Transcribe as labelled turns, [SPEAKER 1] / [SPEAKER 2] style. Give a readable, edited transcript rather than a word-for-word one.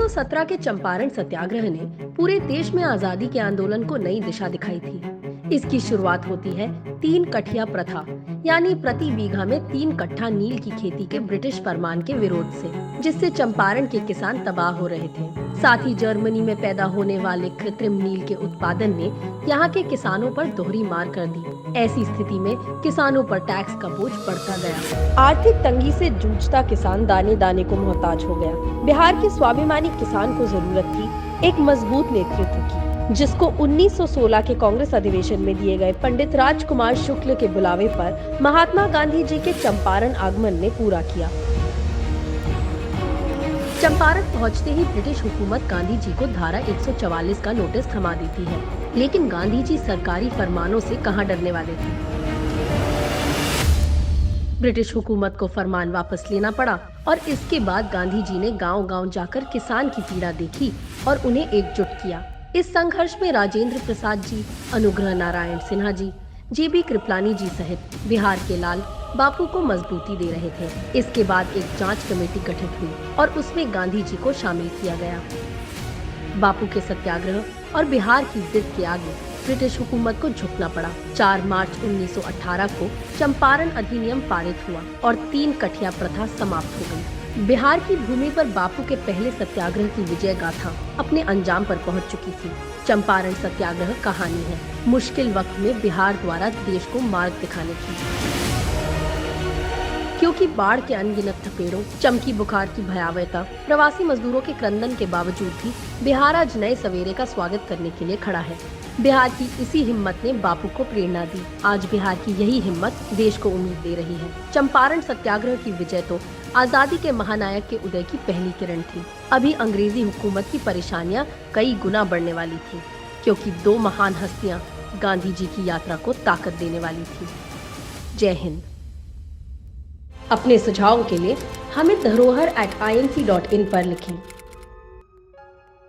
[SPEAKER 1] 1917 के चंपारण सत्याग्रह ने पूरे देश में आजादी के आंदोलन को नई दिशा दिखाई थी। इसकी शुरुआत होती है 3 कठिया प्रथा यानी प्रति बीघा में 3 कट्ठा नील की खेती के ब्रिटिश फरमान के विरोध से, जिससे चंपारण के किसान तबाह हो रहे थे। साथ ही जर्मनी में पैदा होने वाले कृत्रिम नील के उत्पादन ने यहाँ के किसानों पर दोहरी मार कर दी। ऐसी स्थिति में किसानों पर टैक्स का बोझ बढ़ता गया। आर्थिक तंगी से जूझता किसान दाने दाने को मोहताज हो गया। बिहार के स्वाभिमानी किसान को जरूरत थी एक मजबूत नेतृत्व की, जिसको 1916 के कांग्रेस अधिवेशन में दिए गए पंडित राजकुमार शुक्ल के बुलावे पर महात्मा गांधी जी के चंपारण आगमन ने पूरा किया। चंपारण पहुंचते ही ब्रिटिश हुकूमत गांधी जी को धारा 144 का नोटिस थमा देती है, लेकिन गांधी जी सरकारी फरमानों से कहां डरने वाले थे। ब्रिटिश हुकूमत को फरमान वापस लेना पड़ा और इसके बाद गांधी जी ने गांव-गांव जाकर किसान की पीड़ा देखी और उन्हें एकजुट किया। इस संघर्ष में राजेंद्र प्रसाद जी, अनुग्रह नारायण सिन्हा जी, जी.बी. कृपलानी जी सहित बिहार के लाल बापू को मजबूती दे रहे थे। इसके बाद एक जांच कमेटी गठित हुई और उसमें गांधी जी को शामिल किया गया। बापू के सत्याग्रह और बिहार की जिद के आगे ब्रिटिश हुकूमत को झुकना पड़ा। 4 मार्च 1918 को चंपारण अधिनियम पारित हुआ और 3 कठिया प्रथा समाप्त हो गई। बिहार की भूमि पर बापू के पहले सत्याग्रह की विजय गाथा अपने अंजाम पर पहुंच चुकी थी। चंपारण सत्याग्रह कहानी है मुश्किल वक्त में बिहार द्वारा देश को मार्ग दिखाने की, क्योंकि बाढ़ के अनगिनत थपेड़ों, चमकी बुखार की भयावहता, प्रवासी मजदूरों के क्रंदन के बावजूद भी बिहार आज नए सवेरे का स्वागत करने के लिए खड़ा है। बिहार की इसी हिम्मत ने बापू को प्रेरणा दी। आज बिहार की यही हिम्मत देश को उम्मीद दे रही है। चंपारण सत्याग्रह की विजय तो आजादी के महानायक के उदय की पहली किरण थी। अभी अंग्रेजी हुकूमत की परेशानियां कई गुना बढ़ने वाली थी, क्योंकि 2 महान हस्तियां गांधी जी की यात्रा को ताकत देने वाली थी। जय हिंद। अपने सुझावों के लिए हमें धरोहर@inc.in पर लिखें।